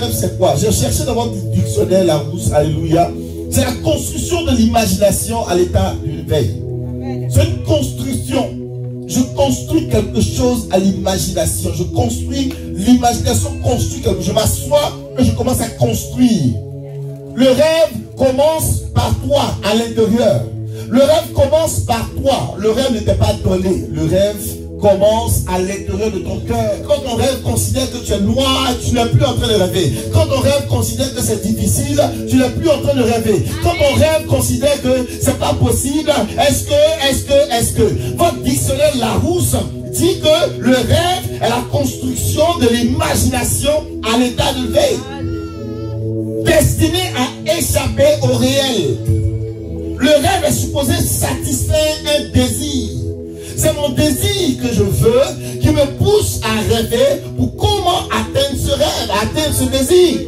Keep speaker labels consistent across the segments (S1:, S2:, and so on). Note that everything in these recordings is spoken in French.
S1: rêve, c'est quoi? J'ai cherché dans votre dictionnaire la rousse, alléluia. C'est la construction de l'imagination à l'état d'une veille. C'est une construction. Je construis quelque chose à l'imagination. Je construis, l'imagination construit quelque chose. Je m'assois et je commence à construire. Le rêve commence par toi, à l'intérieur. Le rêve commence par toi. Le rêve n'était pas donné. Le rêve commence à l'intérieur de ton cœur. Quand ton rêve considère que tu es noir, tu n'es plus en train de rêver. Quand ton rêve considère que c'est difficile, tu n'es plus en train de rêver. Quand ton rêve considère que c'est pas possible, est-ce que votre dictionnaire Larousse dit que le rêve est la construction de l'imagination à l'état de veille, destiné à échapper au réel. Le rêve est supposé satisfaire un désir. C'est mon désir que je veux qui me pousse à rêver pour comment atteindre ce rêve, atteindre ce désir.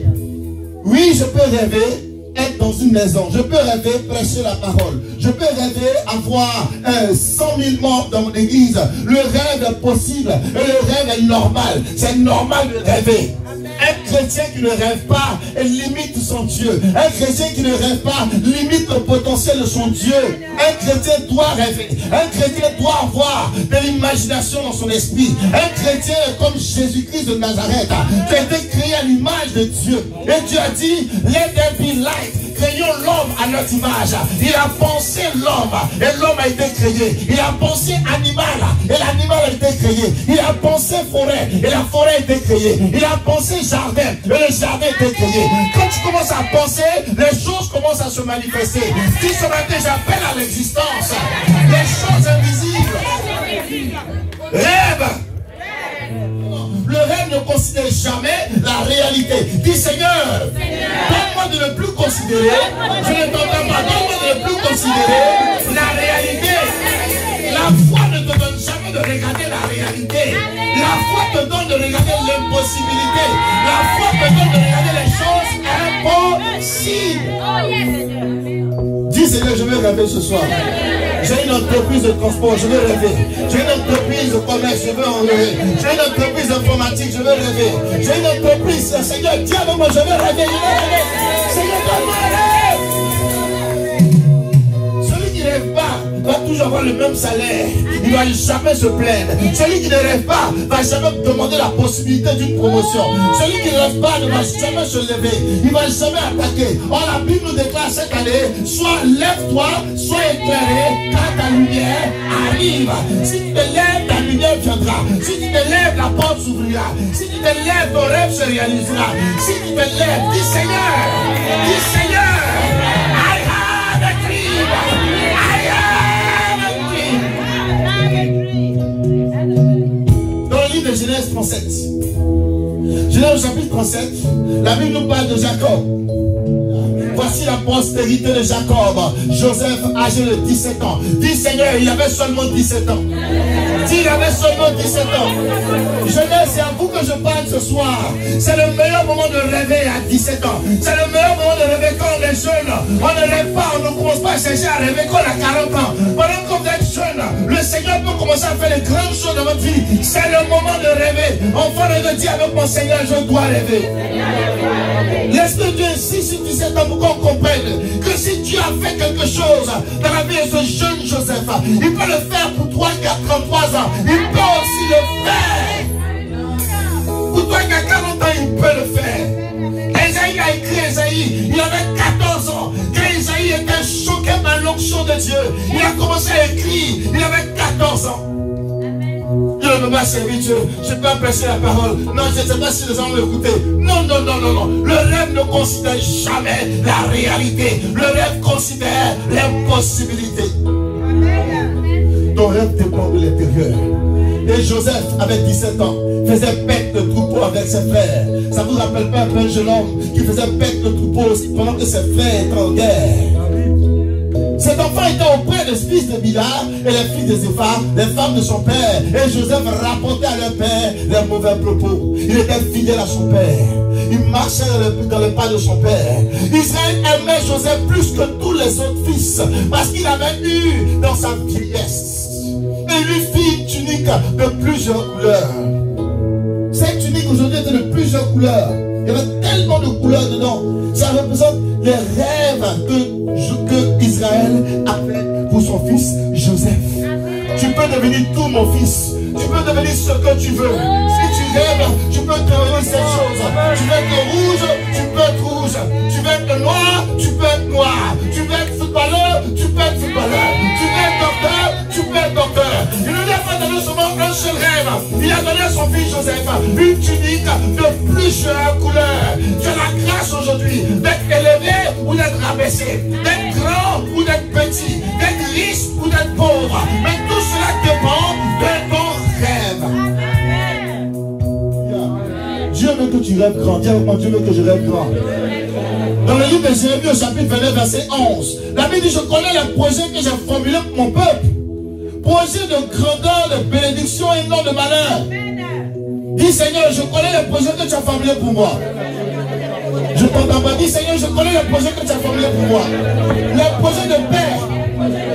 S1: Oui, je peux rêver être dans une maison. Je peux rêver prêcher la parole. Je peux rêver avoir 100 000 membres dans mon église. Le rêve est possible et le rêve est normal. C'est normal de rêver. Un chrétien qui ne rêve pas limite son Dieu. Un chrétien qui ne rêve pas limite le potentiel de son Dieu. Un chrétien doit rêver. Un chrétien doit avoir de l'imagination dans son esprit. Un chrétien est comme Jésus-Christ de Nazareth, qui a été créé à l'image de Dieu. Et Dieu a dit, let there be light. Créons l'homme à notre image. Il a pensé l'homme et l'homme a été créé. Il a pensé animal et l'animal a été créé. Il a pensé forêt et la forêt a été créée. Il a pensé jardin et le jardin a été créé. Quand tu commences à penser, les choses commencent à se manifester. Si ce matin j'appelle à l'existence les choses invisibles. Rêve. Le rêve ne considère jamais la réalité. Dis Seigneur, donne-moi de ne plus considérer, je ne t'entends pas, donne-moi de ne plus considérer la réalité. La foi ne te donne jamais de regarder la réalité. La foi te donne de regarder l'impossibilité. La foi te donne de regarder les choses impossibles. Dis Seigneur, je veux rêver ce soir. J'ai une entreprise de transport, je veux rêver. J'ai une entreprise de commerce, je veux en rêver. J'ai une entreprise informatique, je veux rêver. J'ai une entreprise, Seigneur, dis avec moi, je veux rêver, je veux rêver. Seigneur, donne-moi un rêve. Celui qui ne rêve pas va toujours avoir le même salaire. Il ne va jamais se plaindre. Celui qui ne rêve pas va jamais demander la possibilité d'une promotion. Celui qui ne rêve pas ne va jamais se lever. Il ne va jamais attaquer. Or, la Bible nous déclare cette année, soit lève-toi, sois éclairé, car ta lumière arrive. Si tu te lèves, ta lumière viendra. Si tu te lèves, la porte s'ouvrira. Si tu te lèves, ton rêve se réalisera. Si tu te lèves, dis Seigneur, I have a dream. I have a dream. Dans le livre de Genèse 37, Genèse chapitre 37, la Bible nous parle de Jacob. Voici la postérité de Jacob, Joseph âgé de 17 ans. Dis Seigneur, il avait seulement 17 ans. Dis, il avait seulement 17 ans. Jeunesse, c'est à vous que je parle ce soir. C'est le meilleur moment de rêver à 17 ans. C'est le meilleur moment de rêver quand on est jeune. On ne rêve pas, on ne commence pas à chercher à rêver quand on a 40 ans. Pendant que vous êtes jeune, le Seigneur peut commencer à faire les grandes choses dans votre vie. C'est le moment de rêver. Enfant de Dieu, avec mon Seigneur, je dois rêver. L'Esprit de Dieu insiste sur 17 ans pour qu'on comprenne que si Dieu a fait quelque chose dans la vie de ce jeune Joseph, il peut le faire pour toi qui as 33 ans. Il peut aussi le faire. Pour toi qui as 40 ans, il peut le faire. Esaïe a écrit Esaïe, il avait 14 ans. Quand Esaïe était choqué par l'onction de Dieu, il a commencé à écrire, il avait 14 ans. Je ne peux pas servir Dieu, je ne peux pas prêcher la parole. Non, je ne sais pas si les gens vont m'écouter. Non. Le rêve ne considère jamais la réalité. Le rêve considère l'impossibilité. Ton rêve dépend de l'intérieur. Et Joseph, avec 17 ans, faisait paître le troupeau avec ses frères. Ça ne vous rappelle pas un jeune homme qui faisait paître le troupeau pendant que ses frères étaient en guerre? Cet enfant était auprès des fils de Bilha et les fils de Zéphar, les femmes de son père. Et Joseph rapportait à leur père les mauvais propos. Il était fidèle à son père. Il marchait dans le pas de son père. Israël aimait Joseph plus que tous les autres fils parce qu'il avait eu dans sa vieillesse. Et lui fit une tunique de plusieurs couleurs. Cette tunique aujourd'hui était de plusieurs couleurs. Il y avait tellement de couleurs dedans. Ça représente les rêves que Israël a fait pour son fils Joseph. Tu peux devenir tout, mon fils. Tu peux devenir ce que tu veux. Si tu rêves, tu peux devenir cette chose. Tu veux être rouge, tu peux être rouge. Tu veux être noir, tu peux être noir. Tu veux être footballeur, tu peux être footballeur. Tu veux être docteur, tu peux être docteur. Il ne lui a pas donné seulement un seul rêve. Il a donné à son fils Joseph une tunique de plusieurs couleurs. Tu as la grâce aujourd'hui d'être élevé ou d'être rabaissé, d'être grand ou d'être petit, d'être riche ou d'être pauvre. Mais tout cela dépend de ton rêve. Dieu veut que tu rêves grand. Dis avec moi, Dieu veut que je rêve grand. Dans le livre de Jérémie au chapitre 29 verset 11, la Bible dit, je connais les projets que j'ai formulés pour mon peuple. Projet de grandeur, de bénédiction et non de malheur. Dis Seigneur, je connais les projets que tu as formulés pour moi. Je t'entends pas. Dis Seigneur, je connais les projets que tu as formulés pour moi. Les projets de paix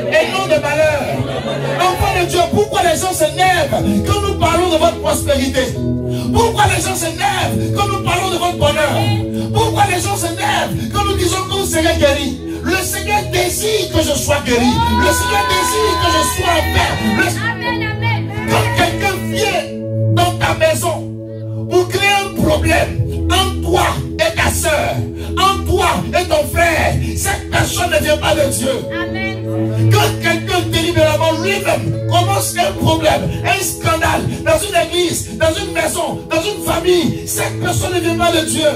S1: et non de malheur. Enfant de Dieu, pourquoi les gens s'énervent quand nous parlons de votre prospérité? Pourquoi les gens s'énervent quand nous parlons de votre bonheur? Pourquoi les gens s'énervent quand nous disons que vous serez guéris? Le Seigneur désire que je sois guéri. Le Seigneur désire que je sois en paix. Amen. Quand quelqu'un vient dans ta maison pour créer un problème entre toi et ta soeur, entre toi et ton frère, cette personne ne vient pas de Dieu. Amen. Quand quelqu'un délibérément lui-même commence un problème, un scandale dans une église, dans une maison, dans une famille, cette personne ne vient pas de Dieu.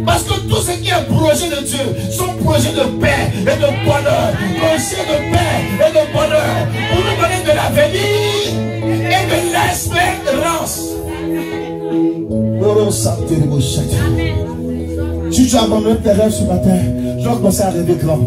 S1: Parce que tout ce qui est projet de Dieu sont projets de paix et de bonheur. Projets de paix et de bonheur pour nous donner de l'avenir et de l'espérance. Si tu as abandonné tes rêves ce matin, je dois commencer à rêver grand.